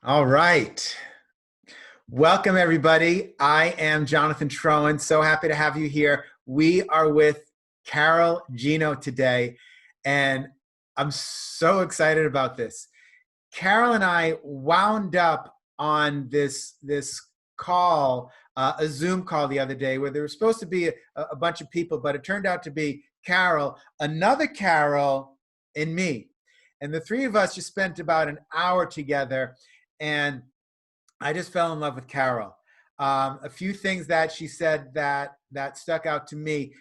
All right. Welcome, everybody. I am Jonathan Trowan. So happy to have you here. We are with Carol Gino today, and I'm so excited about this. Carol and I wound up on this call, a Zoom call the other day, where there was supposed to be a bunch of people, but it turned out to be Carol, another Carol, and me. And the three of us just spent about an hour together, and I just fell in love with Carol. A few things that she said that stuck out to me.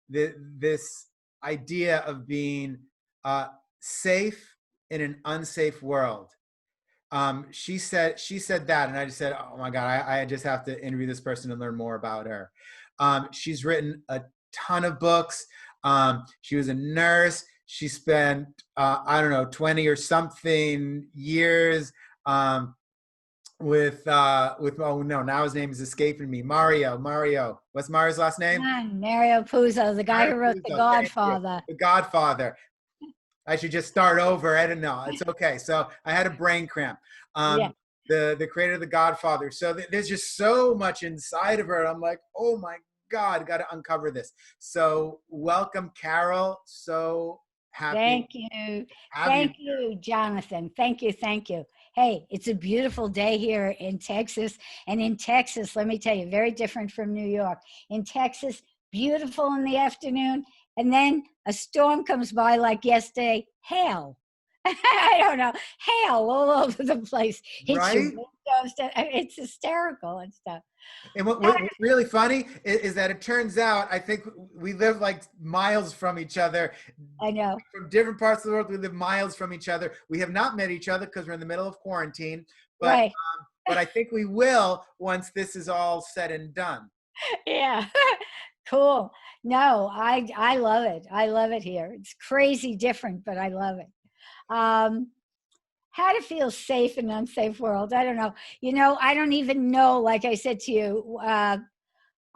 This idea of being safe in an unsafe world. She said that, and I just said, "Oh my God, I just have to interview this person and learn more about her." She's written a ton of books. She was a nurse. She spent I don't know 20 or something years. With oh no, now his name is escaping me. Mario. What's Mario's last name? Mario Puzo, the guy Mario who wrote The Puzo. Thank you. Godfather. The Godfather. I should just start over. I don't know. It's okay. So I had a brain cramp. Yeah. Um, the creator of The Godfather. So there's just so much inside of her. I'm like, oh my God, got to uncover this. So welcome, Carol. So happy Thank you. to have you. Thank you, Jonathan. Thank you. Thank you. Hey, it's a beautiful day here in Texas. And in Texas, let me tell you, very different from New York. In Texas, beautiful in the afternoon. And then a storm comes by like yesterday, hail. I don't know, hail all over the place. Hits your Right? windows. It's hysterical and stuff. And what's really funny is that it turns out I think we live like miles from each other. I know. From different parts of the world, we live miles from each other. We have not met each other because we're in the middle of quarantine, but Right. but I think we will once this is all said and done. Yeah. Cool. No, I love it. I love it here. It's crazy different, but I love it. Um, how to feel safe in an unsafe world. I don't know. I don't even know, like I said to you, I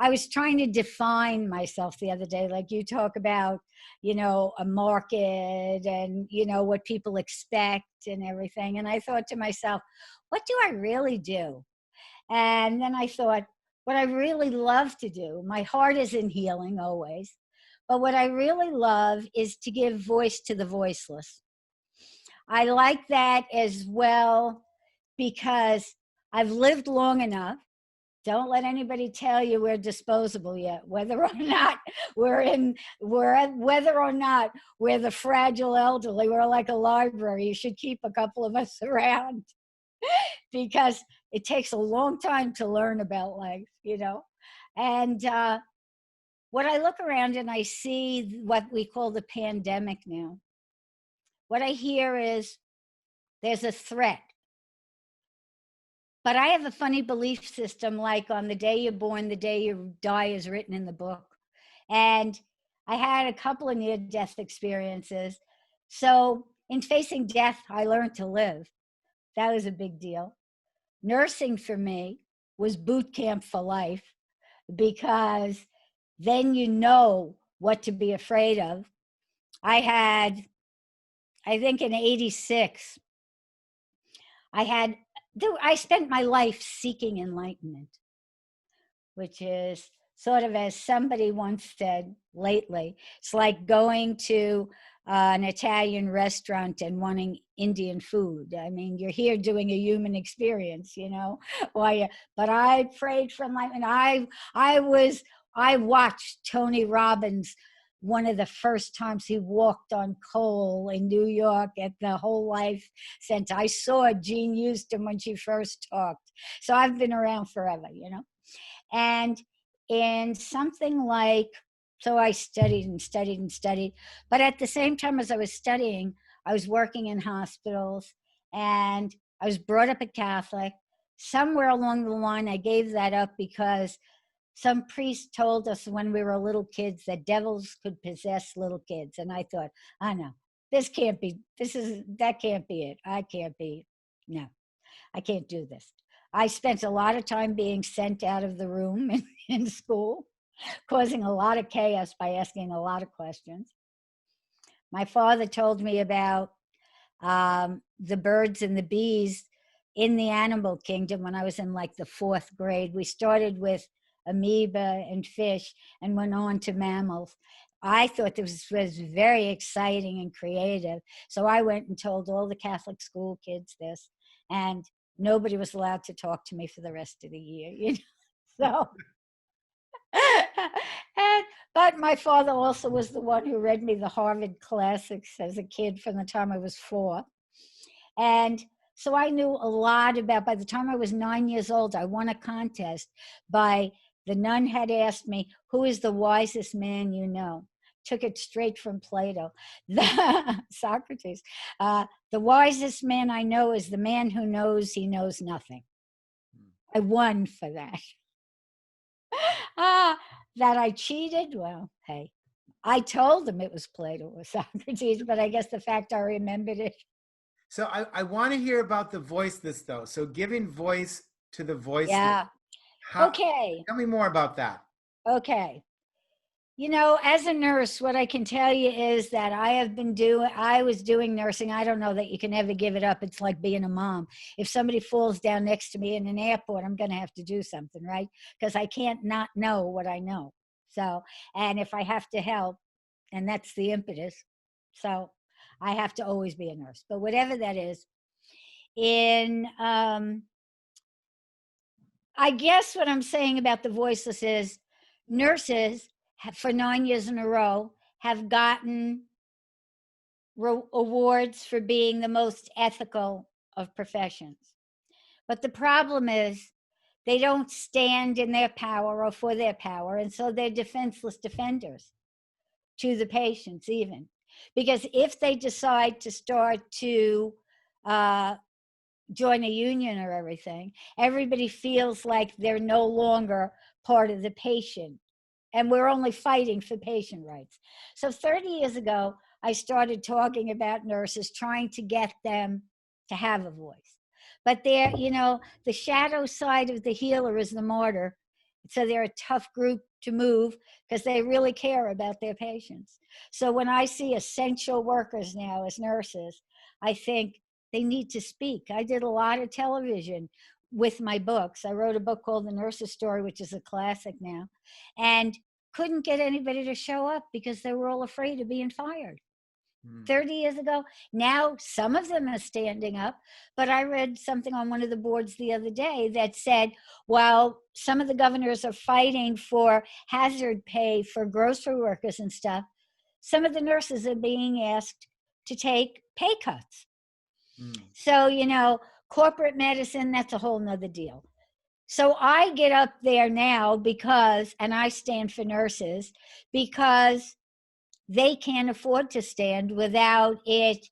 was trying to define myself the other day, like you talk about, a market and, what people expect and everything. And I thought to myself, what do I really do? And then I thought, what I really love to do, my heart is in healing always, but what I really love is to give voice to the voiceless. I like that as well because I've lived long enough. Don't let anybody tell you we're disposable yet, whether or not whether or not we're the fragile elderly. We're like a library. You should keep a couple of us around because it takes a long time to learn about life. And what I look around and I see what we call the pandemic now, what I hear is there's a threat. But I have a funny belief system, like on the day you're born, the day you die is written in the book. And I had a couple of near-death experiences. So in facing death, I learned to live. That was a big deal. Nursing for me was boot camp for life because then you know what to be afraid of. I think in 86, I spent my life seeking enlightenment, which is sort of, as somebody once said lately, it's like going to an Italian restaurant and wanting Indian food. I mean, you're here doing a human experience, but I prayed for enlightenment. I watched Tony Robbins one of the first times he walked on coal in New York at the Whole Life Center. I saw Jean Houston when she first talked. So I've been around forever. And in something like, so I studied and studied and studied. But at the same time as I was studying, I was working in hospitals and I was brought up a Catholic. Somewhere along the line, I gave that up because some priest told us when we were little kids that devils could possess little kids. And I thought, I know, that can't be it. I can't be, no, I can't do this. I spent a lot of time being sent out of the room in school, causing a lot of chaos by asking a lot of questions. My father told me about the birds and the bees in the animal kingdom when I was in like the 4th grade. We started with amoeba and fish and went on to mammals. I thought this was very exciting and creative. So I went and told all the Catholic school kids this, and nobody was allowed to talk to me for the rest of the year, you know. So and but my father also was the one who read me the Harvard classics as a kid from the time I was 4. And so I knew a lot about, by the time I was 9 years old, I won a contest by, the nun had asked me, who is the wisest man you know? Took it straight from Plato, Socrates. The wisest man I know is the man who knows he knows nothing. I won for that. That I cheated? Well, hey, I told them it was Plato or Socrates, but I guess the fact I remembered it. So I want to hear about the voiceless though. So giving voice to the voiceless. Yeah. Okay. Tell me more about that. Okay. You know, as a nurse, what I can tell you is that I was doing nursing. I don't know that you can ever give it up. It's like being a mom. If somebody falls down next to me in an airport, I'm going to have to do something, right? Because I can't not know what I know. So, and if I have to help, and that's the impetus. So I have to always be a nurse. But whatever that is, I guess what I'm saying about the voiceless is nurses for 9 years in a row have gotten awards for being the most ethical of professions. But the problem is they don't stand in their power or for their power, and so they're defenseless defenders to the patients even. Because if they decide to start to join a union or everything, everybody feels like they're no longer part of the patient. And we're only fighting for patient rights. So 30 years ago, I started talking about nurses, trying to get them to have a voice. But they're, you know, the shadow side of the healer is the martyr. So they're a tough group to move because they really care about their patients. So when I see essential workers now as nurses, I think they need to speak. I did a lot of television with my books. I wrote a book called The Nurse's Story, which is a classic now, and couldn't get anybody to show up because they were all afraid of being fired. 30 years ago. Now, some of them are standing up, but I read something on one of the boards the other day that said, while some of the governors are fighting for hazard pay for grocery workers and stuff, some of the nurses are being asked to take pay cuts. So, you know, corporate medicine, that's a whole nother deal. So I get up there now because, and I stand for nurses, because they can't afford to stand without it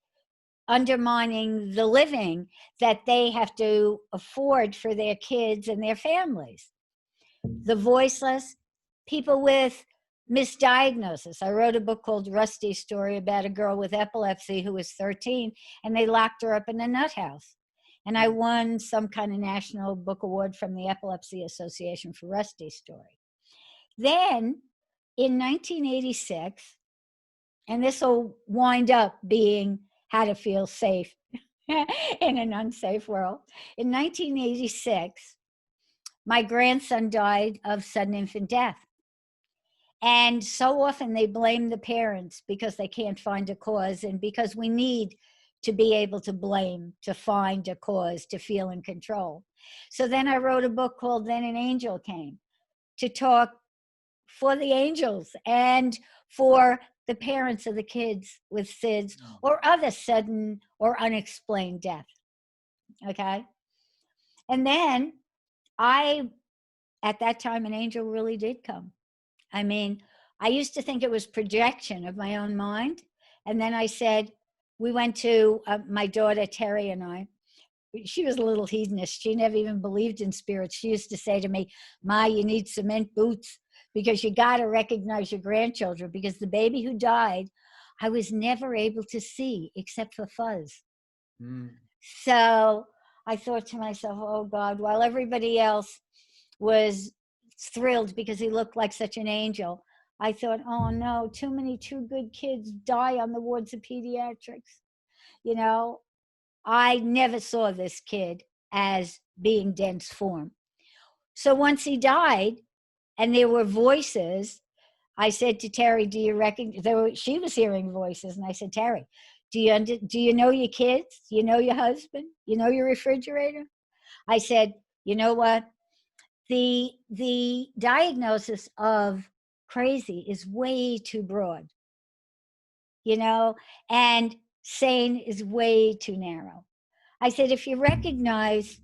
undermining the living that they have to afford for their kids and their families. The voiceless, people with misdiagnosis. I wrote a book called Rusty's Story about a girl with epilepsy who was 13, and they locked her up in a nut house. And I won some kind of national book award from the Epilepsy Association for Rusty's Story. Then in 1986, and this will wind up being how to feel safe in an unsafe world. In 1986, my grandson died of sudden infant death. And so often they blame the parents because they can't find a cause, and because we need to be able to blame, to find a cause, to feel in control. So then I wrote a book called Then an Angel Came, to talk for the angels and for the parents of the kids with SIDS or other sudden or unexplained death. Okay. And then at that time, an angel really did come. I mean, I used to think it was projection of my own mind. And then I said, we went to my daughter, Terry, and she was a little hedonist. She never even believed in spirits. She used to say to me, Ma, you need cement boots because you got to recognize your grandchildren, because the baby who died, I was never able to see except for fuzz. So I thought to myself, oh God, while everybody else was thrilled because he looked like such an angel, I thought, oh no, too many too good kids die on the wards of pediatrics. You know, I never saw this kid as being dense form. So once he died and there were voices, I said to Terry, do you recognize, she was hearing voices, and I said, Terry, do you know your kids? You know your husband? You know your refrigerator? I said, you know what? The diagnosis of crazy is way too broad, and sane is way too narrow. I said, if you recognize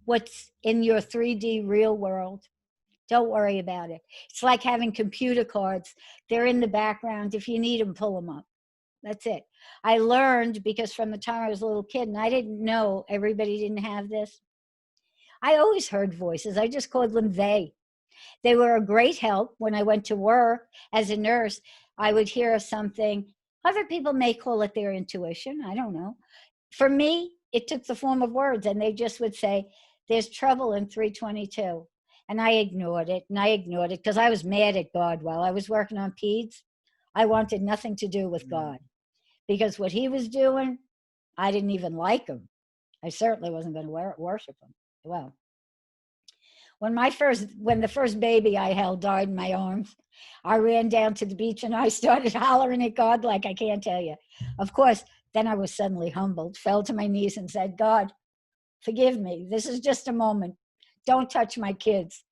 what's in your 3D real world, don't worry about it. It's like having computer cards. They're in the background. If you need them, pull them up. That's it. I learned, because from the time I was a little kid, and I didn't know everybody didn't have this, I always heard voices. I just called them they. They were a great help when I went to work as a nurse. I would hear something. Other people may call it their intuition. I don't know. For me, it took the form of words, and they just would say, there's trouble in 322. And I ignored it, because I was mad at God while I was working on peds. I wanted nothing to do with God, because what he was doing, I didn't even like him. I certainly wasn't going to worship him. Well, when the first baby I held died in my arms, I ran down to the beach and I started hollering at God like I can't tell you. Of course, then I was suddenly humbled, fell to my knees and said, God, forgive me. This is just a moment. Don't touch my kids.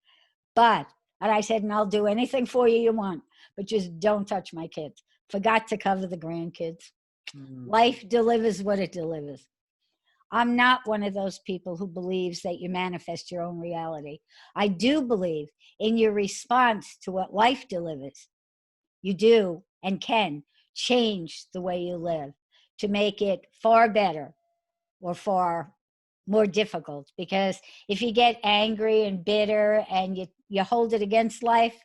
And I said, and I'll do anything for you you want, but just don't touch my kids. Forgot to cover the grandkids. Life delivers what it delivers. I'm not one of those people who believes that you manifest your own reality. I do believe in your response to what life delivers. You do and can change the way you live to make it far better or far more difficult. Because if you get angry and bitter and you hold it against life,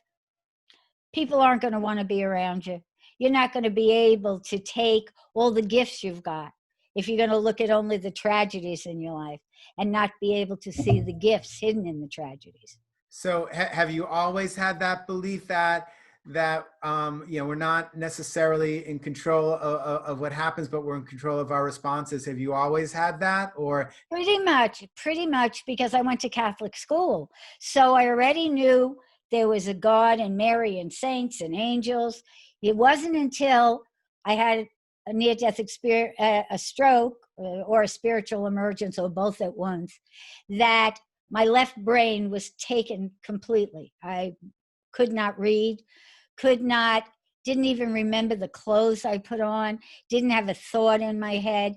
people aren't going to want to be around you. You're not going to be able to take all the gifts you've got if you're going to look at only the tragedies in your life and not be able to see the gifts hidden in the tragedies. So have you always had that belief that we're not necessarily in control of what happens, but we're in control of our responses? Have you always had that, or? Pretty much, because I went to Catholic school. So I already knew there was a God and Mary and saints and angels. It wasn't until I had a near-death experience, a stroke or a spiritual emergence, or both at once, that my left brain was taken completely. I could not read, didn't even remember the clothes I put on, didn't have a thought in my head.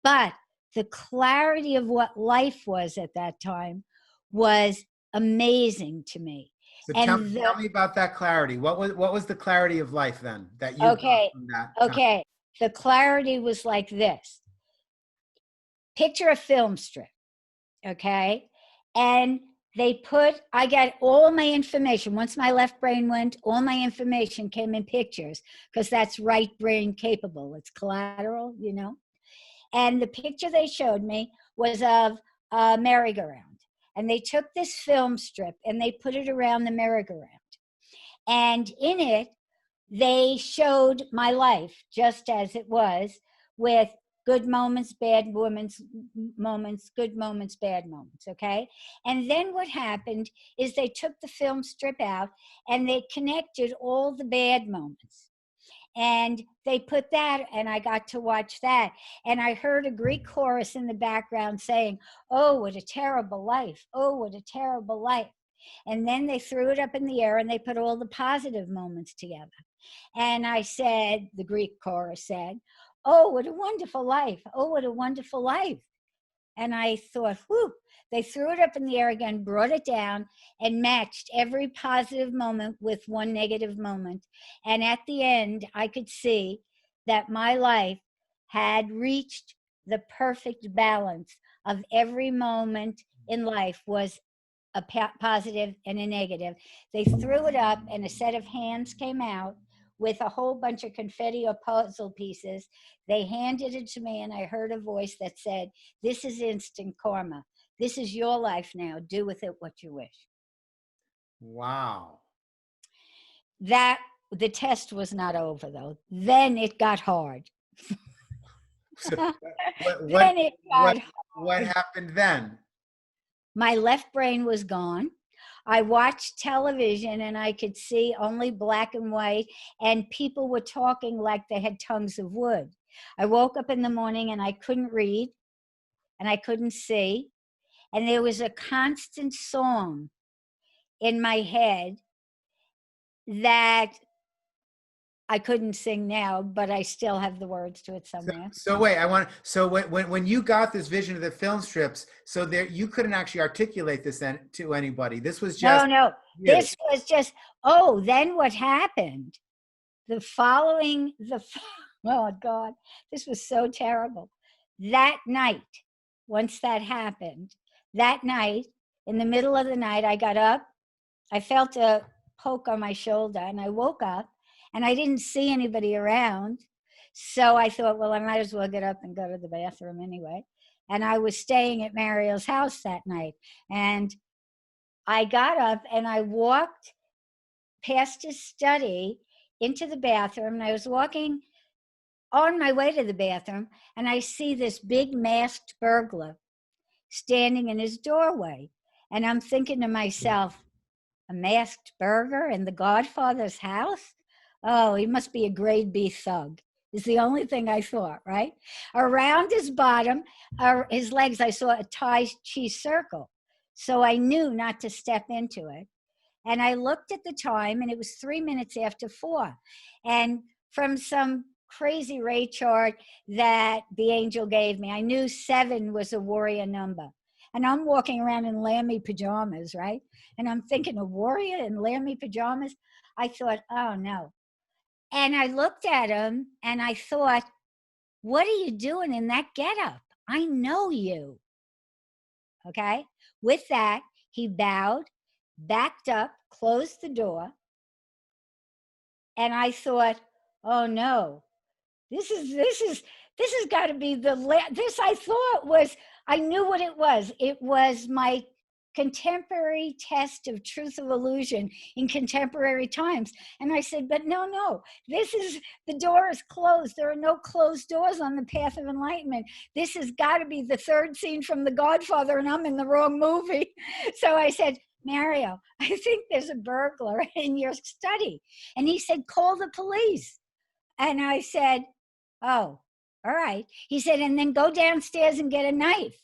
But the clarity of what life was at that time was amazing to me. So tell me about that clarity. What was the clarity of life then that you okay, got from that okay. The clarity was like this. Picture a film strip, okay? And I got all my information. Once my left brain went, all my information came in pictures, because that's right brain capable. It's collateral, And the picture they showed me was of a merry-go-round. And they took this film strip and they put it around the merry-go-round. And in it, they showed my life just as it was, with good moments, bad moments, good moments, bad moments, okay? And then what happened is they took the film strip out and they connected all the bad moments. And they put that, and I got to watch that. And I heard a Greek chorus in the background saying, oh, what a terrible life. Oh, what a terrible life. And then they threw it up in the air and they put all the positive moments together. And I said, the Greek chorus said, oh, what a wonderful life. Oh, what a wonderful life. And I thought, whew, they threw it up in the air again, brought it down, and matched every positive moment with one negative moment. And at the end, I could see that my life had reached the perfect balance of every moment in life was a positive and a negative. They threw it up and a set of hands came out with a whole bunch of confetti or puzzle pieces. They handed it to me and I heard a voice that said, this is instant karma. This is your life now. Do with it what you wish. Wow. The test was not over though. Then it got hard. So what happened then? My left brain was gone. I watched television and I could see only black and white, and people were talking like they had tongues of wood. I woke up in the morning and I couldn't read and I couldn't see. And there was a constant song in my head that I couldn't sing now, but I still have the words to it So, somewhere. so wait, so when you got this vision of the film strips, so there, you couldn't actually articulate this then to anybody. This was No, just no. you. This was just, oh, then what happened? The following, oh God, this was so terrible. That night, once that happened, that night, in the middle of the night, I got up, I felt a poke on my shoulder, and I woke up and I didn't see anybody around. So I thought, well, I might as well get up and go to the bathroom anyway. And I was staying at Mario's house that night. And I got up and I walked past his study into the bathroom. And I was walking on my way to the bathroom and I see this big masked burglar standing in his doorway. And I'm thinking to myself, a masked burglar in the Godfather's house? Oh, he must be a grade B thug. Is the only thing I thought, right? Around his bottom, his legs, I saw a Tai Chi circle. So I knew not to step into it. And I looked at the time and it was 3 minutes after 4. And from some crazy ray chart that the angel gave me, I knew 7 was a warrior number. And I'm walking around in lammy pajamas, right? And I'm thinking, a warrior in lammy pajamas? I thought, oh no. And I looked at him and I thought, what are you doing in that getup? I know you. Okay. With that, he bowed, backed up, closed the door. And I thought, oh no, this has got to be this I thought was, I knew what it was. It was my contemporary test of truth of illusion in contemporary times. And I said, but no, the door is closed. There are no closed doors on the path of enlightenment. This has got to be the third scene from The Godfather and I'm in the wrong movie. So I said, Mario, I think there's a burglar in your study. And he said, call the police. And I said, oh, all right. He said, and then go downstairs and get a knife.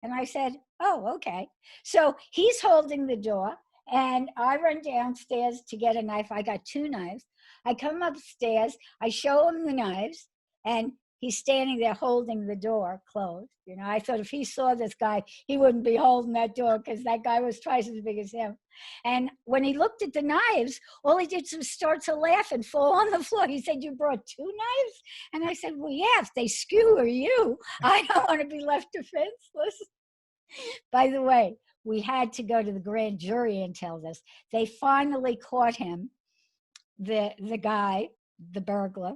And I said, oh, okay. So he's holding the door and I run downstairs to get a knife. I got 2 knives. I come upstairs, I show him the knives, and he's standing there holding the door closed. You know, I thought if he saw this guy, he wouldn't be holding that door because that guy was twice as big as him. And when he looked at the knives, all he did was start to laugh and fall on the floor. He said, you brought 2 knives? And I said, well, yeah, if they skewer you, I don't want to be left defenseless. By the way, we had to go to the grand jury and tell this. They finally caught him, the guy, the burglar,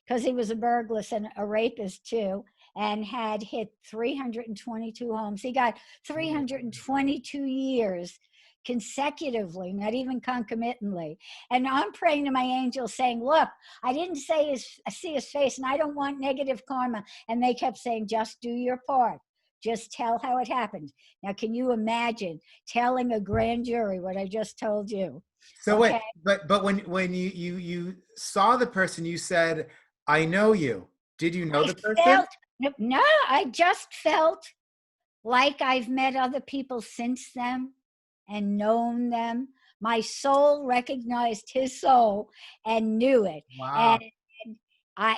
because he was a burglar and a rapist too, and had hit 322 homes. He got 322 years consecutively, not even concomitantly. And I'm praying to my angel saying, look, I didn't see his face and I don't want negative karma. And they kept saying, just do your part. Just tell how it happened. Now, can you imagine telling a grand jury what I just told you? So Okay. wait, but when you saw the person, you said, I know you. Did you know I the person? felt, no, I just felt like I've met other people since then and known them. My soul recognized his soul and knew it. Wow. And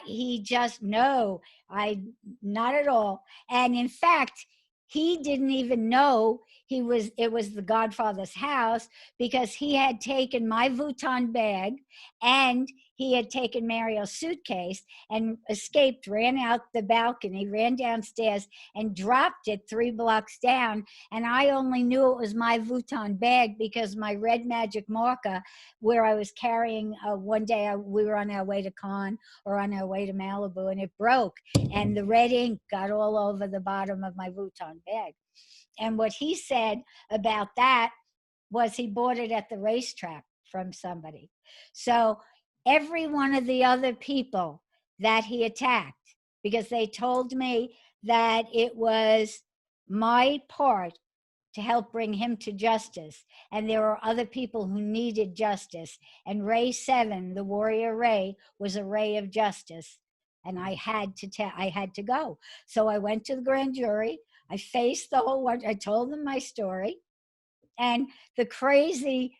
he just, no, I, not at all. And in fact, he didn't even know it was the Godfather's house because he had taken my Vuitton bag and he had taken Mario's suitcase and escaped, ran out the balcony, ran downstairs and dropped it 3 blocks down. And I only knew it was my Vuitton bag because my red magic marker, where I was carrying, one day we were on our way to Cannes or on our way to Malibu, and it broke. And the red ink got all over the bottom of my Vuitton bag. And what he said about that was he bought it at the racetrack from somebody. So every one of the other people that he attacked, because they told me that it was my part to help bring him to justice. And there were other people who needed justice. And Ray 7, the warrior Ray, was a ray of justice. And I had to go. So I went to the grand jury. I faced the whole world. I told them my story. And the crazy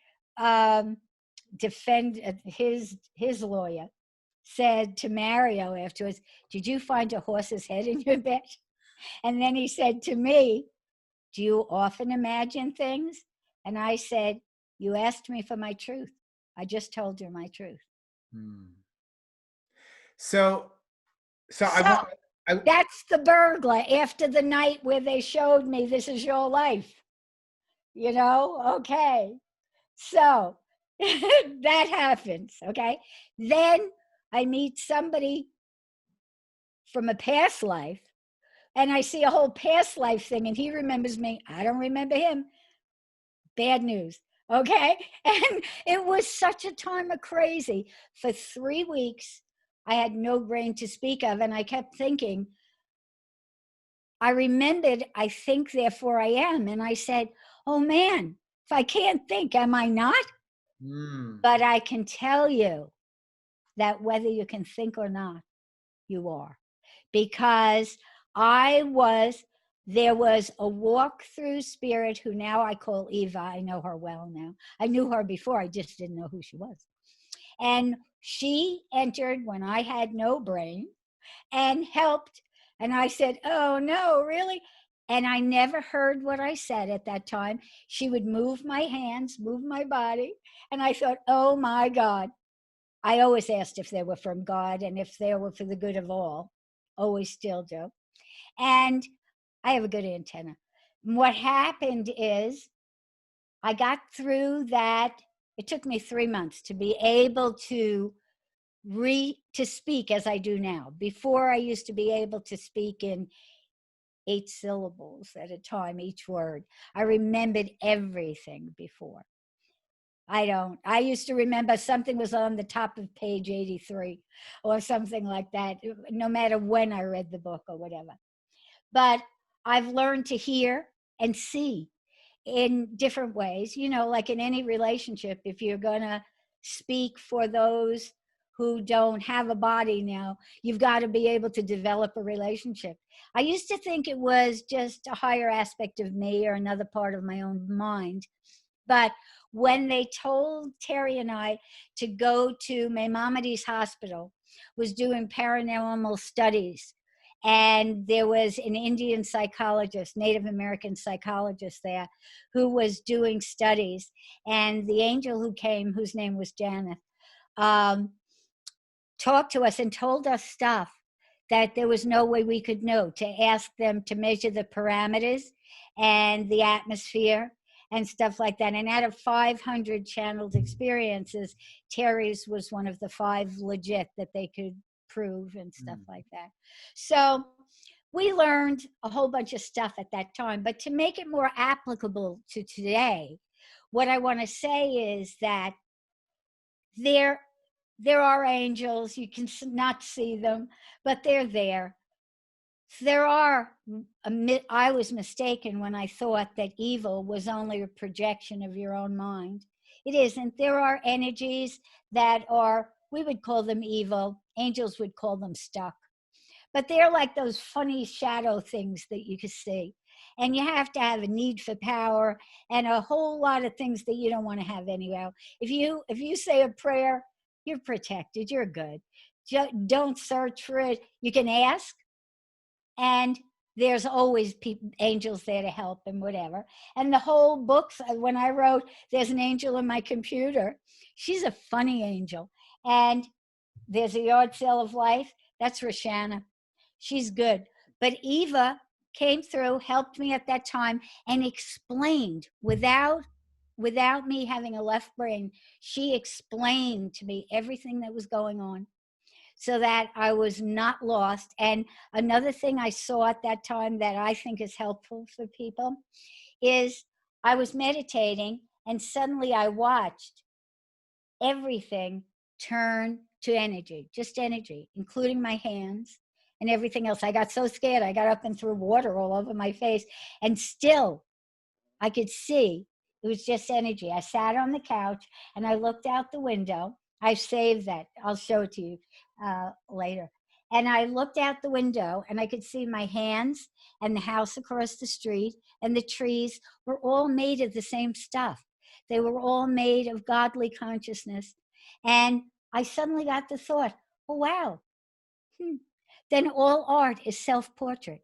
his lawyer said to Mario afterwards, "Did you find a horse's head in your bed?" And then he said to me, "Do you often imagine things?" And I said, "You asked me for my truth. I just told you my truth." So that's the burglar after the night where they showed me, "This is your life." Okay. So that happens. Okay. Then I meet somebody from a past life, and I see a whole past life thing, and he remembers me. I don't remember him. Bad news. Okay. And it was such a time of crazy. For 3 weeks, I had no brain to speak of. And I kept thinking, I remembered, I think, therefore I am. And I said, oh man, if I can't think, am I not? But I can tell you that whether you can think or not, you are. Because there was a walk-through spirit who now I call Eva. I know her well now. I knew her before, I just didn't know who she was. And she entered when I had no brain and helped. And I said, oh no, really? And I never heard what I said at that time. She would move my hands, move my body. And I thought, oh my God. I always asked if they were from God and if they were for the good of all. Always still do. And I have a good antenna. What happened is I got through that. It took me 3 months to be able to speak as I do now. Before, I used to be able to speak in 8 syllables at a time, each word. I remembered everything before. I used to remember something was on the top of page 83 or something like that, no matter when I read the book or whatever. But I've learned to hear and see in different ways, like in any relationship. If you're going to speak for those who don't have a body now, you've got to be able to develop a relationship. I used to think it was just a higher aspect of me or another part of my own mind. But when they told Terry and I to go to Maimonides Hospital, was doing paranormal studies, and there was an Indian psychologist, Native American psychologist there, who was doing studies, and the angel who came, whose name was Janet, talked to us and told us stuff that there was no way we could know, to ask them to measure the parameters and the atmosphere and stuff like that. And out of 500 channeled experiences, Terry's was one of the 5 legit that they could prove and stuff like that. So we learned a whole bunch of stuff at that time. But to make it more applicable to today, what I want to say is that there are angels. You can not see them, but they're there. I was mistaken when I thought that evil was only a projection of your own mind. It isn't. There are energies that we would call them evil. Angels would call them stuck. But they're like those funny shadow things that you can see. And you have to have a need for power and a whole lot of things that you don't want to have anyway. If you say a prayer, you're protected. You're good. Don't search for it. You can ask. And there's always angels there to help and whatever. And the whole books, when I wrote, there's an angel in my computer. She's a funny angel. And there's a yard sale of life. That's Roshana. She's good. But Eva came through, helped me at that time, and explained without me having a left brain. She explained to me everything that was going on, so that I was not lost. And another thing I saw at that time that I think is helpful for people is I was meditating, and suddenly I watched everything turn to energy, just energy, including my hands and everything else. I got so scared, I got up and threw water all over my face. And still, I could see. It was just energy. I sat on the couch and I looked out the window. I saved that. I'll show it to you later. And I looked out the window and I could see my hands and the house across the street and the trees were all made of the same stuff. They were all made of godly consciousness. And I suddenly got the thought, oh, wow, then all art is self-portrait.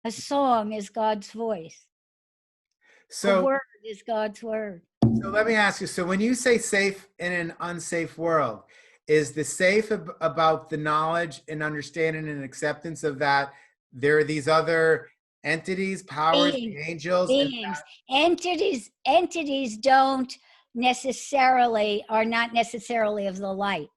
A song is God's voice. A So, word is God's word. so let me ask you, so when you say safe in an unsafe world, is the safe about the knowledge and understanding and acceptance of that there are these other entities, powers, the Beings, angels, and beings, entities don't necessarily, are not necessarily of the light,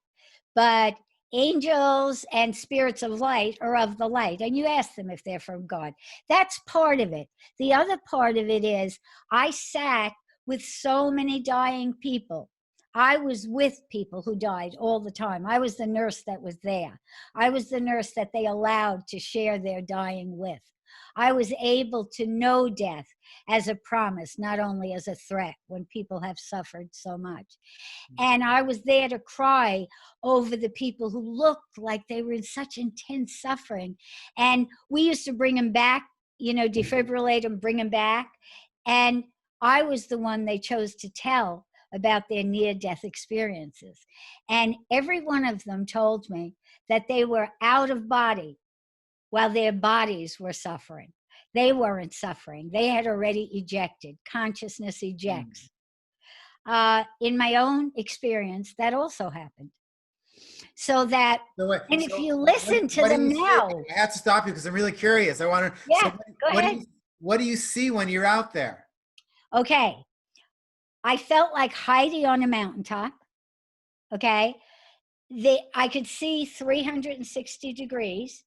but angels and spirits of light are of the light. And you ask them if they're from God. That's part of it. The other part of it is I sat with so many dying people. I was with people who died all the time. I was the nurse that was there. I was the nurse that they allowed to share their dying with. I was able to know death as a promise, not only as a threat when people have suffered so much. And I was there to cry over the people who looked like they were in such intense suffering. And we used to bring them back, defibrillate them, bring them back. And I was the one they chose to tell about their near-death experiences. And every one of them told me that they were out of body while their bodies were suffering. They weren't suffering. They had already ejected. Consciousness ejects. In my own experience, that also happened. So that, and if you listen to them now. I have to stop you because I'm really curious. I want to. Yeah, so go ahead. What do you see when you're out there? Okay. I felt like Heidi on a mountaintop. Okay. I could see 360 degrees.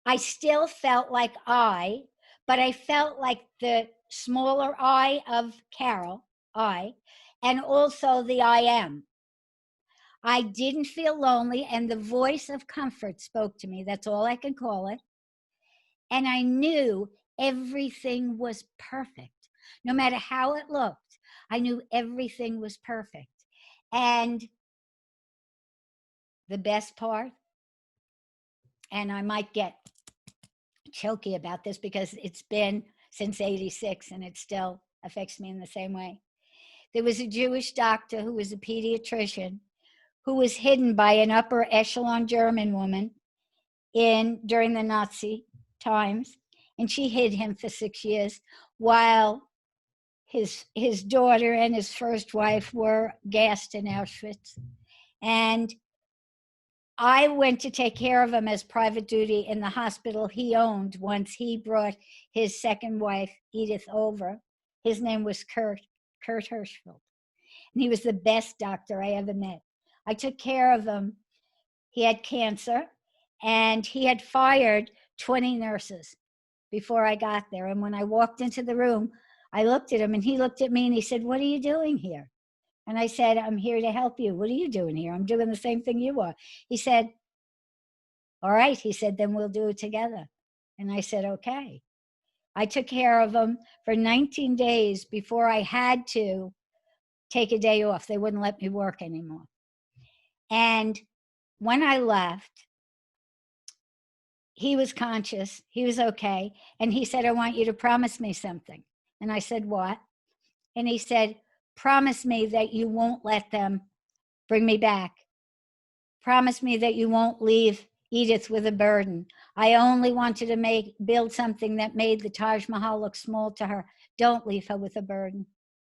I still felt like but I felt like the smaller I of Carol, and also the I am. I didn't feel lonely, and the voice of comfort spoke to me. That's all I can call it. And I knew everything was perfect. No matter how it looked, I knew everything was perfect. And the best part, and I might get choky about this because it's been since 86 and it still affects me in the same way. There was a Jewish doctor who was a pediatrician who was hidden by an upper echelon German woman during the Nazi times, and she hid him for 6 years while his daughter and his first wife were gassed in Auschwitz. And I went to take care of him as private duty in the hospital he owned once he brought his second wife, Edith, over. His name was Kurt Hirschfeld. And he was the best doctor I ever met. I took care of him. He had cancer, and he had fired 20 nurses before I got there. And when I walked into the room, I looked at him, and he looked at me, and he said, "What are you doing here?" And I said, "I'm here to help you." "What are you doing here?" "I'm doing the same thing you are." He said, "All right." He said, "Then we'll do it together." And I said, "Okay." I took care of him for 19 days before I had to take a day off. They wouldn't let me work anymore. And when I left, he was conscious. He was okay. And he said, "I want you to promise me something." And I said, "What?" And he said, "Promise me that you won't let them bring me back. Promise me that you won't leave Edith with a burden. I only wanted to build something that made the Taj Mahal look small to her. Don't leave her with a burden.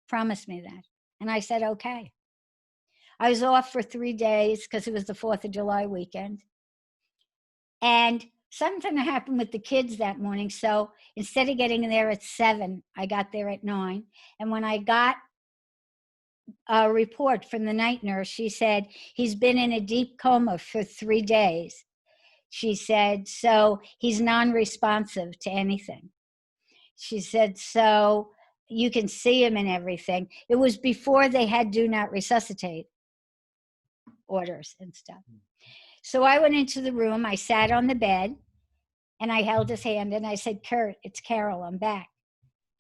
Promise me that." And I said, "Okay." I was off for 3 days because it was the 4th of July weekend. And something happened with the kids that morning. So instead of getting there at 7, I got there at 9. And when I got a report from the night nurse, she said, "He's been in a deep coma for 3 days." She said, "So he's non-responsive to anything." She said, "So you can see him and everything." It was before they had do not resuscitate orders and stuff. So I went into the room, I sat on the bed, and I held his hand, and I said, "Kurt, it's Carol, I'm back."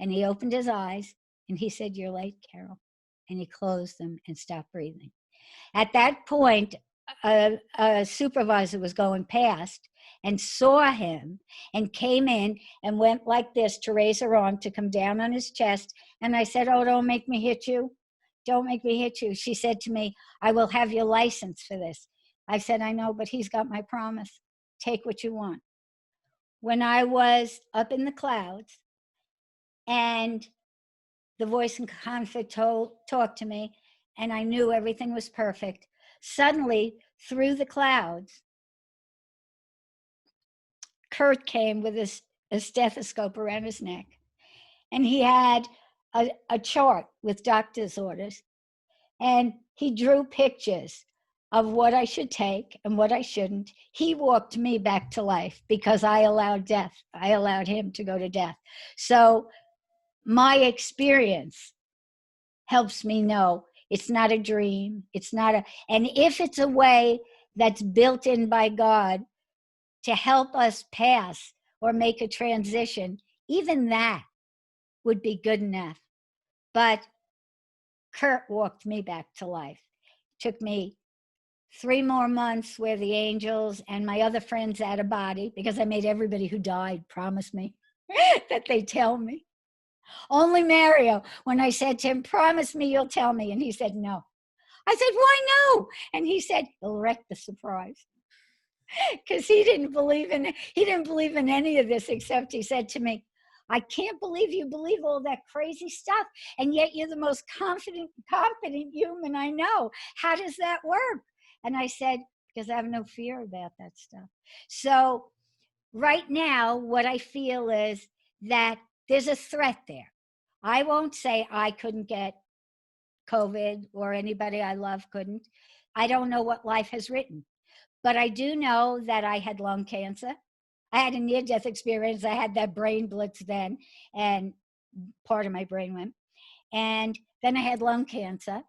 And he opened his eyes and he said, "You're late, Carol." And he closed them and stopped breathing. At that point, a supervisor was going past and saw him and came in and went like this to raise her arm to come down on his chest. And I said, "Oh, don't make me hit you. Don't make me hit you." She said to me, "I will have your license for this." I said, "I know, but he's got my promise. Take what you want." When I was up in the clouds and the voice in conflict talked to me, and I knew everything was perfect, suddenly through the clouds, Kurt came with a stethoscope around his neck, and he had a chart with doctor's orders, and he drew pictures of what I should take and what I shouldn't. He walked me back to life because I allowed death. I allowed him to go to death. So my experience helps me know it's not a dream. It's not and if it's a way that's built in by God to help us pass or make a transition, even that would be good enough. But Kurt walked me back to life. It took me 3 more months where the angels and my other friends out of body, because I made everybody who died promise me that they tell me. Only Mario, when I said to him, "Promise me you'll tell me," and he said no. I said, "Why no?" And he said, "He'll wreck the surprise." Because he didn't believe in any of this, except he said to me, "I can't believe you believe all that crazy stuff, and yet you're the most confident human I know. How does that work?" And I said, "Because I have no fear about that stuff." So right now, what I feel is that there's a threat there. I won't say I couldn't get COVID or anybody I love couldn't. I don't know what life has written, but I do know that I had lung cancer. I had a near-death experience. I had that brain blitz then, and part of my brain went. And then I had lung cancer,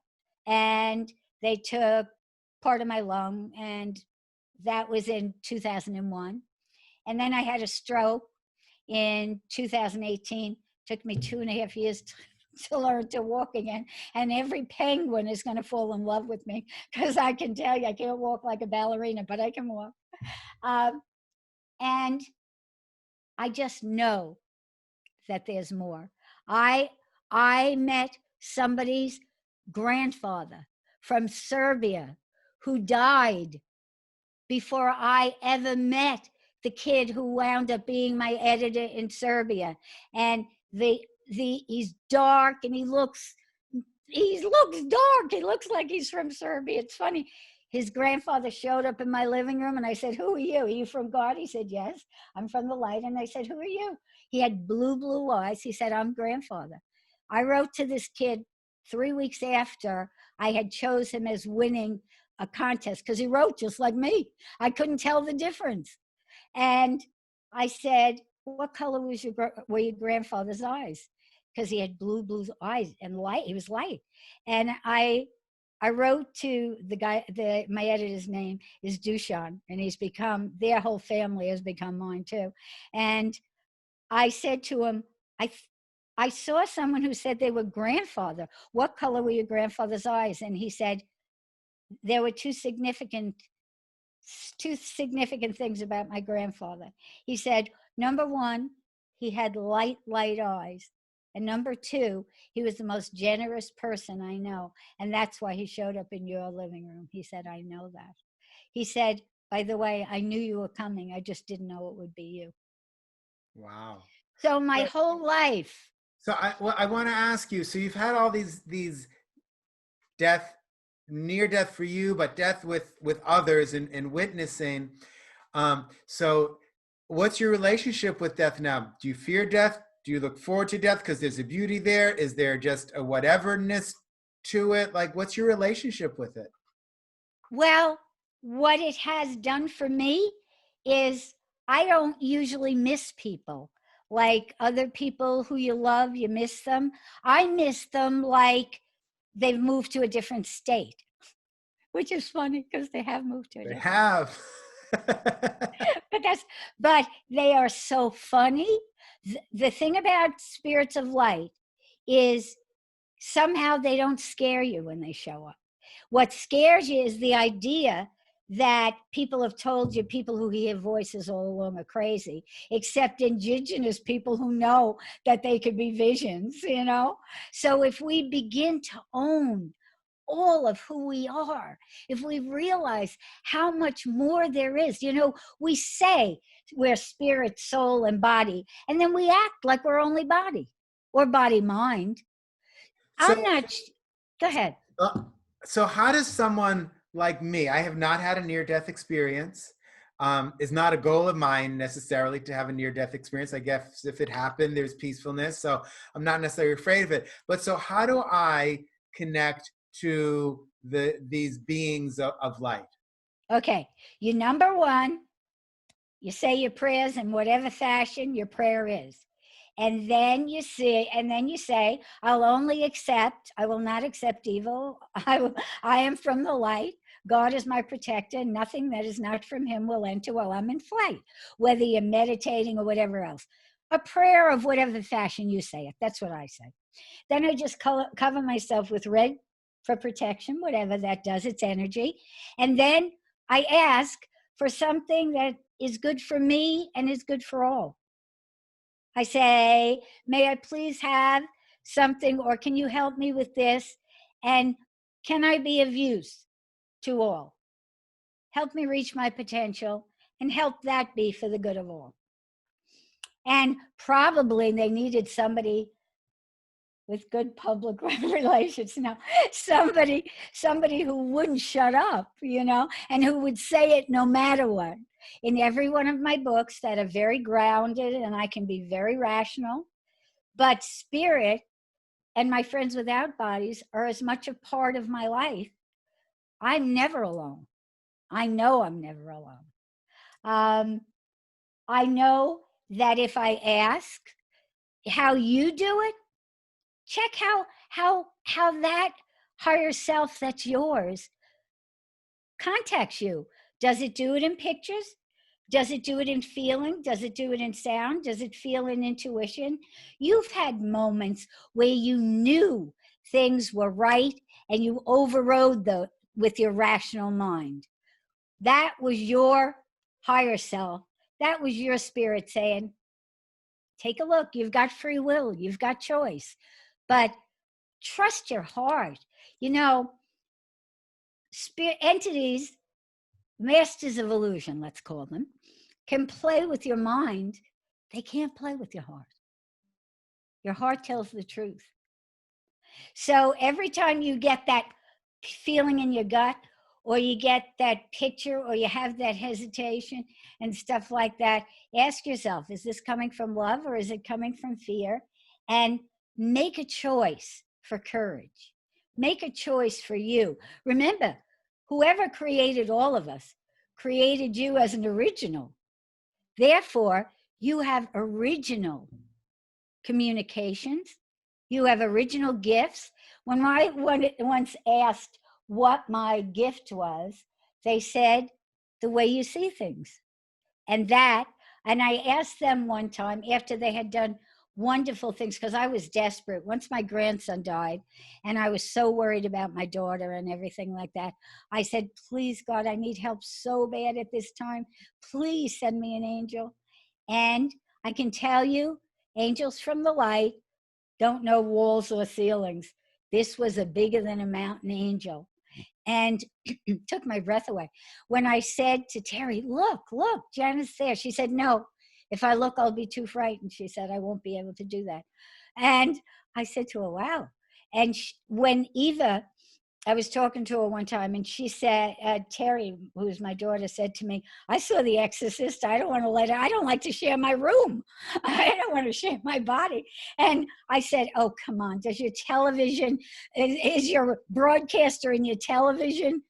and they took part of my lung, and that was in 2001. And then I had a stroke in 2018. Took me 2.5 years to learn to walk again. And every penguin is going to fall in love with me because I can tell you I can't walk like a ballerina, but I can walk. And I just know that there's more. I met somebody's grandfather from Serbia who died before I ever met the kid who wound up being my editor in Serbia. And he's dark and he looks dark. He looks like he's from Serbia. It's funny. His grandfather showed up in my living room and I said, "Who are you? Are you from God?" He said, "Yes, I'm from the light." And I said, "Who are you?" He had blue eyes. He said, "I'm grandfather." I wrote to this kid 3 weeks after I had chose him as winning a contest because he wrote just like me. I couldn't tell the difference. And I said, "What color were your grandfather's eyes?" Because he had blue eyes and light. He was light. And I wrote to the guy. My editor's name is Dushan, and he's become, their whole family has become mine too. And I said to him, I saw someone who said they were grandfather. What color were your grandfather's eyes? And he said there were two significant things about my grandfather. He said, number one, he had light eyes. And number two, he was the most generous person I know. And that's why he showed up in your living room. He said, "I know that." He said, "By the way, I knew you were coming. I just didn't know it would be you." Wow. So my whole life. So I want to ask you, so you've had all these death, near death for you, but death with others and witnessing. So what's your relationship with death now? Do you fear death? Do you look forward to death because there's a beauty there? Is there just a whateverness to it? Like, what's your relationship with it? Well, what it has done for me is I don't usually miss people. Like other people who you love, you miss them. I miss them like they've moved to a different state, which is funny because they have moved to a They different have. but they are so funny. The thing about spirits of light is somehow they don't scare you when they show up. What scares you is the idea that people have told you, people who hear voices all along are crazy, except indigenous people who know that they could be visions, you know? So if we begin to own all of who we are, if we realize how much more there is, you know, we say we're spirit, soul, and body, and then we act like we're only body or body mind. So, I'm not, go ahead. uh, so how does someone like me, I have not had a near-death experience. It's not a goal of mine necessarily to have a near-death experience. I guess if it happened, there's peacefulness. So I'm not necessarily afraid of it. But so how do I connect to these beings of light? Okay, you number one, you say your prayers in whatever fashion your prayer is. And then you say, I'll only accept, I will not accept evil. I am from the light. God is my protector. Nothing that is not from him will enter while I'm in flight, whether you're meditating or whatever else. A prayer of whatever fashion you say it. That's what I say. Then I just cover myself with red for protection, whatever that does, it's energy. And then I ask for something that is good for me and is good for all. I say, may I please have something, or can you help me with this? And can I be of use to all? Help me reach my potential and help that be for the good of all. And probably they needed somebody with good public relations, now somebody who wouldn't shut up, you know, and who would say it no matter what. In every one of my books that are very grounded, and I can be very rational, but spirit and my friends without bodies are as much a part of my life. I'm never alone. I know I'm never alone. I know that if I ask how you do it, check how that higher self that's yours contacts you. Does it do it in pictures? Does it do it in feeling? Does it do it in sound? Does it feel in intuition? You've had moments where you knew things were right and you overrode with your rational mind. That was your higher self. That was your spirit saying, take a look. You've got free will. You've got choice. But trust your heart. You know, spirit entities, masters of illusion, let's call them, can play with your mind. They can't play with your heart. Your heart tells the truth. So every time you get that feeling in your gut, or you get that picture, or you have that hesitation and stuff like that, ask yourself, is this coming from love or is it coming from fear? And make a choice for courage. Make a choice for you. Remember, whoever created all of us created you as an original. Therefore, you have original communications. You have original gifts. When I once asked what my gift was, they said, the way you see things. And I asked them one time after they had done wonderful things, because I was desperate. Once my grandson died, and I was so worried about my daughter and everything like that, I said, please, God, I need help so bad at this time. Please send me an angel. And I can tell you, angels from the light don't know walls or ceilings. This was a bigger than a mountain angel. And took my breath away. When I said to Terry, look, Janet's there. She said, no, if I look, I'll be too frightened. She said, I won't be able to do that. And I said to her, wow. And when Eva, I was talking to her one time, and she said, Terry, who's my daughter, said to me, I saw The Exorcist. I don't like to share my room. I don't want to share my body. And I said, oh, come on. Does your television, is your broadcaster in your television?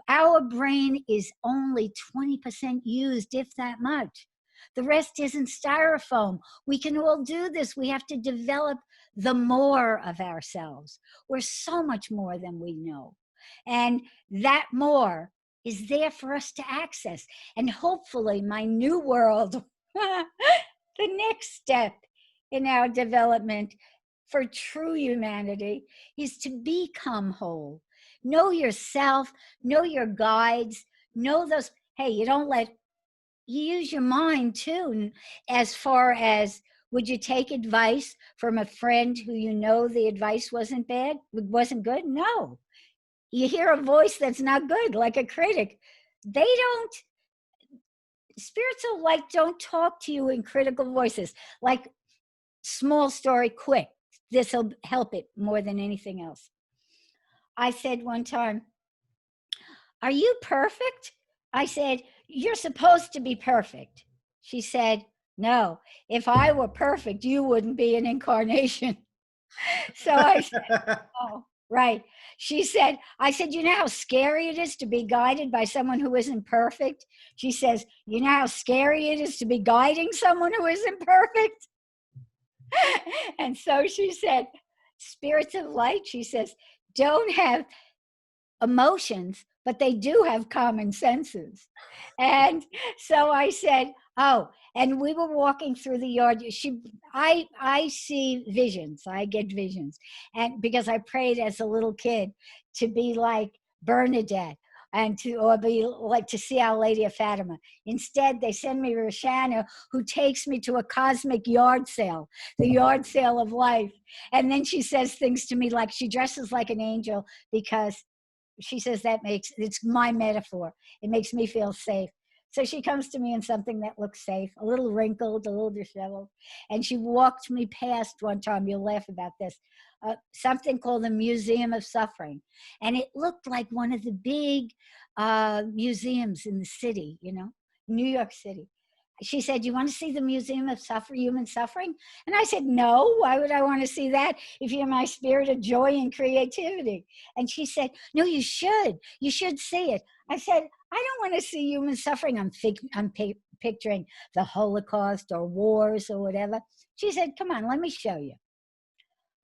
Our brain is only 20% used, if that much. The rest isn't styrofoam. We can all do this. We have to develop the more of ourselves. We're so much more than we know. And that more is there for us to access. And hopefully my new world, the next step in our development for true humanity is to become whole. Know yourself, know your guides, know those. Hey, you don't let, you use your mind too. As far as, would you take advice from a friend who you know the advice wasn't bad, wasn't good? No. You hear a voice that's not good, like a critic. They don't, spirits of light don't talk to you in critical voices. Like, small story, quick. This will help it more than anything else. I said one time, "Are you perfect?" I said, "You're supposed to be perfect." She said, "No, if I were perfect, you wouldn't be an incarnation." So I said, "Oh, right." She said, I said, "You know how scary it is to be guided by someone who isn't perfect?" She says, "You know how scary it is to be guiding someone who isn't perfect?" And so she said, spirits of light, she says, don't have emotions, but they do have common senses. And so I said, "Oh," and we were walking through the yard. I see visions. I get visions. And because I prayed as a little kid to be like Bernadette, and to, or be like, to see Our Lady of Fatima. Instead, they send me Roshana, who takes me to a cosmic yard sale, the yard sale of life. And then she says things to me like, she dresses like an angel because she says that makes, it's my metaphor, it makes me feel safe. So she comes to me in something that looks safe, a little wrinkled, a little disheveled. And she walked me past one time, you'll laugh about this, something called the Museum of Suffering. And it looked like one of the big museums in the city, you know, New York City. She said, "You want to see the Museum of Human Suffering?" And I said, "No, why would I want to see that if you're my spirit of joy and creativity?" And she said, "No, you should. You should see it." I said, "I don't want to see human suffering. I'm picturing the Holocaust or wars or whatever." She said, "Come on, let me show you."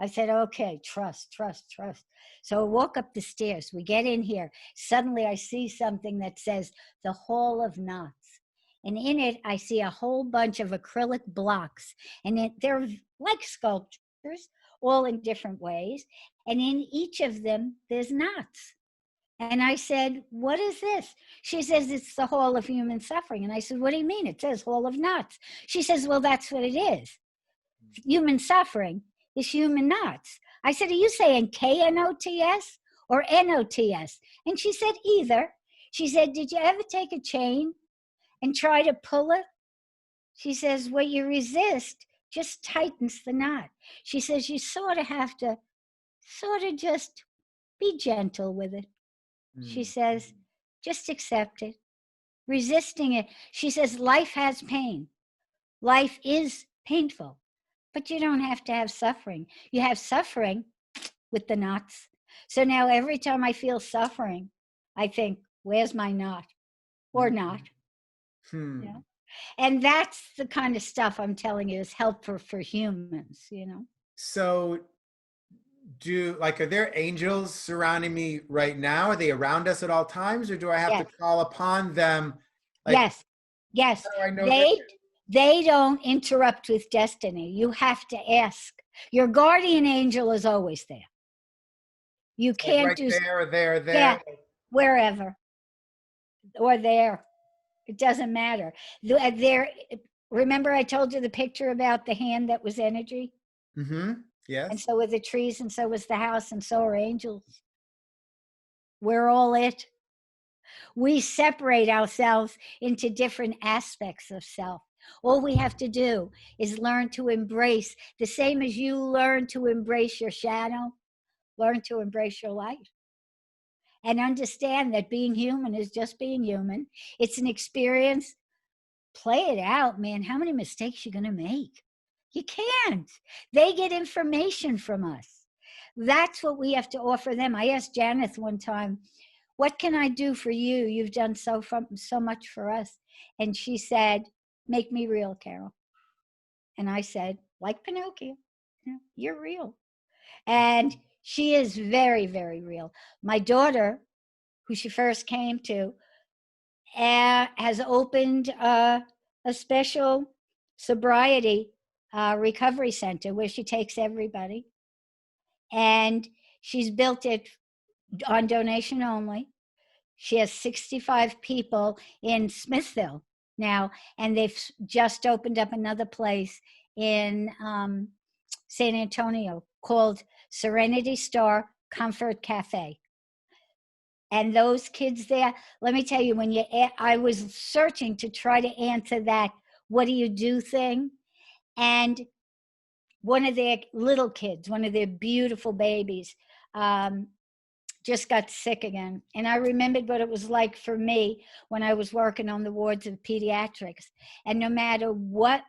I said, "Okay, trust, trust, trust." So I walk up the stairs. We get in here. Suddenly I see something that says the Hall of Knots. And in it, I see a whole bunch of acrylic blocks. And they're like sculptures, all in different ways. And in each of them, there's knots. And I said, "What is this?" She says, "It's the Hall of Human Suffering." And I said, "What do you mean? It says Hall of Knots." She says, "Well, that's what it is. Human suffering is human knots." I said, "Are you saying KNOTS or NOTS?" And she said, "Either." She said, "Did you ever take a chain and try to pull it?" She says, "What you resist just tightens the knot." She says, "You sort of have to sort of just be gentle with it." She says, "Just accept it." Resisting it. She says, "Life has pain. Life is painful, but you don't have to have suffering. You have suffering with the knots." So now every time I feel suffering, I think, where's my knot? Or not. Hmm. You know? And that's the kind of stuff I'm telling you is helpful for humans, you know? So are there angels surrounding me right now? Are they around us at all times, or do I have to Yes. call upon them? Like, Yes. Yes. how do I know they're They don't interrupt with destiny. You have to ask. Your guardian angel is always there. You like can't right do, there or there or yeah, there? wherever or there. It doesn't matter. There, remember I told you the picture about the hand that was energy? Mm-hmm. And Yes. so were the trees, and so was the house, and so are angels. We're all it. We separate ourselves into different aspects of self. All we have to do is learn to embrace, the same as you learn to embrace your shadow, learn to embrace your light. And understand that being human is just being human. It's an experience. Play it out, man. How many mistakes you going to make? You can't. They get information from us. That's what we have to offer them. I asked Janeth one time, "What can I do for you? You've done so much for us." And she said, "Make me real, Carol." And I said, like Pinocchio, "You're real." And she is very, very real. My daughter, who she first came to, has opened a special sobriety recovery center where she takes everybody. And she's built it on donation only. She has 65 people in Smithville now, and they've just opened up another place in San Antonio called Serenity Star Comfort Cafe. And those kids there, let me tell you, I was searching to try to answer that, what do you do thing? And one of their little kids, one of their beautiful babies, just got sick again. And I remembered what it was like for me when I was working on the wards of pediatrics. And no matter what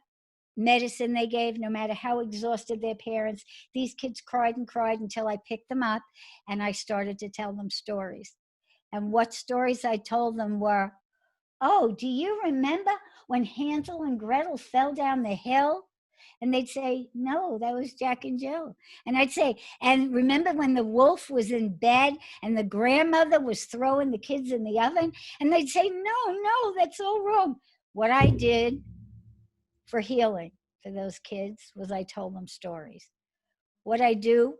medicine they gave, no matter how exhausted their parents, these kids cried and cried until I picked them up and I started to tell them stories. And what stories I told them were, oh, do you remember when Hansel and Gretel fell down the hill? And they'd say, no, that was Jack and Jill. And I'd say, and remember when the wolf was in bed and the grandmother was throwing the kids in the oven? And they'd say, no, that's all wrong. What I did for healing for those kids was I told them stories. What I do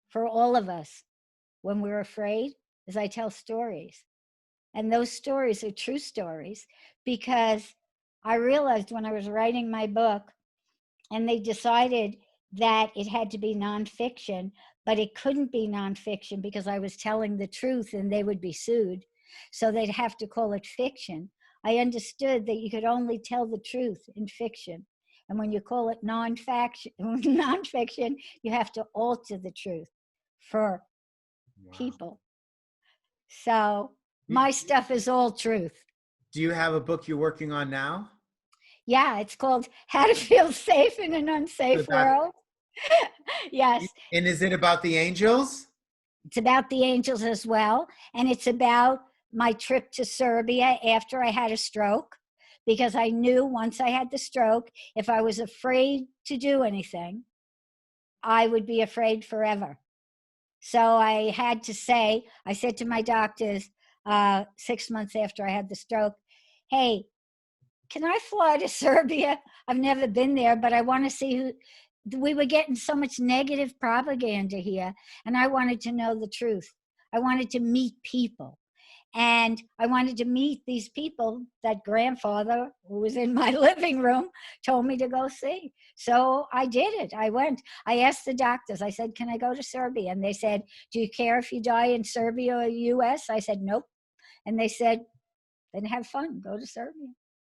for all of us when we're afraid is I tell stories. And those stories are true stories, because I realized when I was writing my book, and they decided that it had to be nonfiction, but it couldn't be nonfiction because I was telling the truth and they would be sued. So they'd have to call it fiction. I understood that you could only tell the truth in fiction. And when you call it nonfiction, you have to alter the truth for people. So my stuff is all truth. Do you have a book you're working on now? Yeah, it's called How to Feel Safe in an Unsafe World. Yes. And is it about the angels? It's about the angels as well. And it's about my trip to Serbia after I had a stroke, because I knew once I had the stroke, if I was afraid to do anything, I would be afraid forever. So I said to my doctors 6 months after I had the stroke, hey, can I fly to Serbia? I've never been there, but I want to see who. We were getting so much negative propaganda here, and I wanted to know the truth. I wanted to meet people, and I wanted to meet these people that grandfather, who was in my living room, told me to go see. So I did it. I went. I asked the doctors, I said, can I go to Serbia? And they said, do you care if you die in Serbia or US? I said, nope. And they said, then have fun, go to Serbia.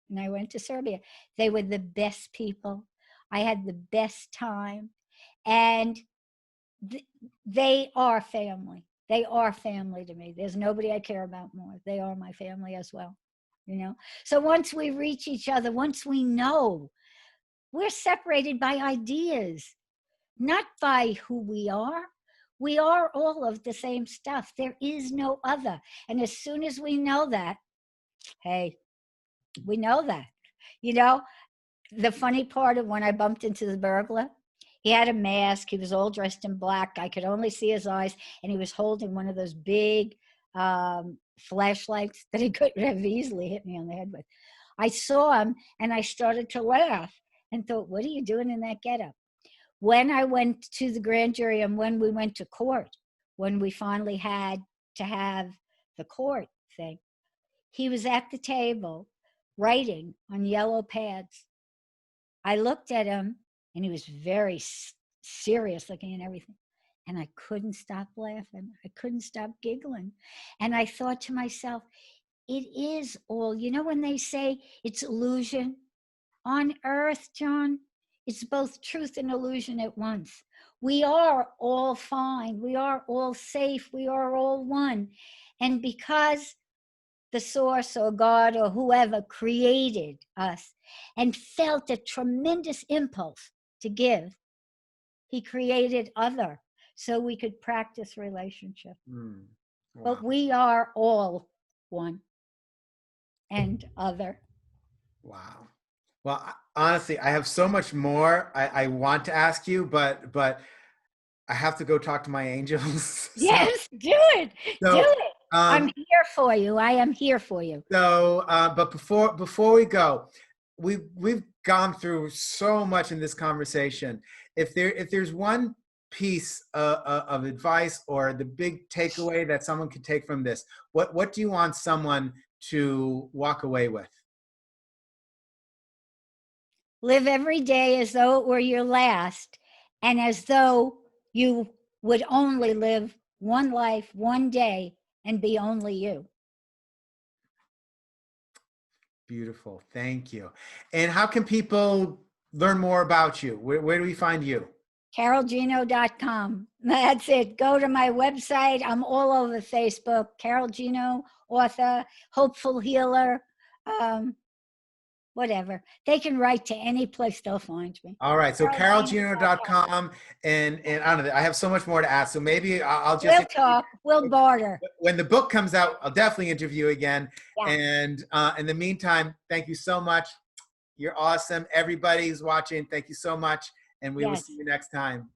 And I went to Serbia. They were the best people. I had the best time. And they are family. They are family to me. There's nobody I care about more. They are my family as well, So once we reach each other, once we know, we're separated by ideas, not by who we are. We are all of the same stuff. There is no other. And as soon as we know that, hey, we know that. The funny part of when I bumped into the burglar, he had a mask. He was all dressed in black. I could only see his eyes, and he was holding one of those big flashlights that he could have easily hit me on the head with. I saw him, and I started to laugh and thought, what are you doing in that getup? When I went to the grand jury and when we went to court, when we finally had to have the court thing, he was at the table writing on yellow pads. I looked at him, and he was very serious looking and everything. And I couldn't stop laughing. I couldn't stop giggling. And I thought to myself, it is all, when they say it's illusion on earth, John, it's both truth and illusion at once. We are all fine. We are all safe. We are all one. And because the source or God or whoever created us and felt a tremendous impulse to give, he created other so we could practice relationship. Wow. But we are all one and other. Wow. Well, honestly, I have so much more I want to ask you, but I have to go talk to my angels. Yes, do it. Do it. I'm here for you. I am here for you. So, but before we go, we've gone through so much in this conversation. If there's one piece of advice or the big takeaway that someone could take from this, what do you want someone to walk away with? Live every day as though it were your last, and as though you would only live one life, one day, and be only you. Beautiful. Thank you. And how can people learn more about you? Where do we find you? CarolGino.com. That's it. Go to my website. I'm all over Facebook. Carol Gino, author, hopeful healer, whatever. They can write to any place, they'll find me. All right. So CarolGino.com. carolgino.com, and I don't know, I have so much more to ask. So maybe I'll We'll just talk. We'll barter. when the book comes out, I'll definitely interview you again. Yeah. And in the meantime, thank you so much. You're awesome. Everybody who's watching, thank you so much. And we will Yes. see you next time.